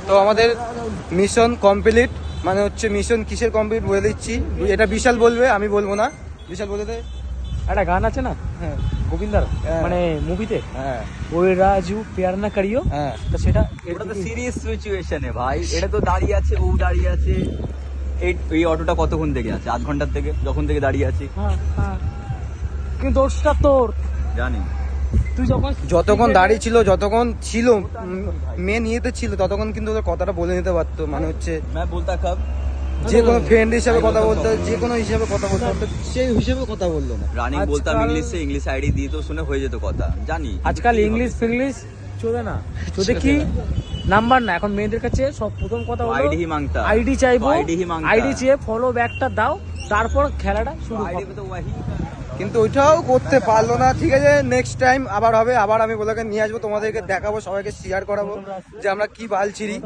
তো আমাদের mission complete, মানে হচ্ছে মিশন কিসের কমপ্লিট বলে দিচ্ছি, এটা বিশাল বলবে, আমি বলবো না। বিশাল বলে দে। একটা গান আছে না হ্যাঁ গোবিন্দার, হ্যাঁ। মানে মুভিতে, হ্যাঁ ওই রাজু পেয়ার না করিও, হ্যাঁ। তো সেটা এটা তো সিরিয়াস সিচুয়েশনে ভাই, এটা তো দাঁড়িয়ে আছে, ও দাঁড়িয়ে আছে, এই অটোটা কতক্ষণ থেকে আছে? আধ ঘন্টার থেকে, যখন থেকে দাঁড়িয়ে আছি। হ্যাঁ হ্যাঁ, কিন্তু দোষটা তোর। জানি তুই যতক্ষণ দাঁড়িয়ে ছিল, যতক্ষণ ছিল মেন ইয়েতে ছিল, ততক্ষণ কিন্তু ওদের কথাটা বলে নিতে পারতো, মানে হচ্ছে मैं बोलता कब যে কোনো ফ্রেন্ড হিসাবে কথা বলতে, যে কোনো হিসাবে কথা বলতে পারতো, সেই হিসাবে কথা বললো না। রানিং বলতাম इंग्लिश से, इंग्लिश आईडी দিয়ে তো শুনে হয়ে যেত কথা, জানি। আজকাল ইংলিশ ফিংলিশ চলে না, চলে কি নাম্বার না, এখন মেয়েদের কাছে সব প্রথম কথা হলো आईडी ही मांगता, আইডি চাইবো, आईडी ही मांगता, আইডি চেয়ে ফলো ব্যাকটা দাও, তারপর খেলাটা শুরু आईडी হবে। पे तो वही কিন্তু ওইটাও করতে পারলো না। ঠিক আছে, নেক্সট টাইম আবার হবে, আবার আমি বলাকে নিয়ে আসবো, তোমাদেরকে দেখাবো, সবাইকে শেয়ার করাবো যে আমরা কি বাল ছিড়ি।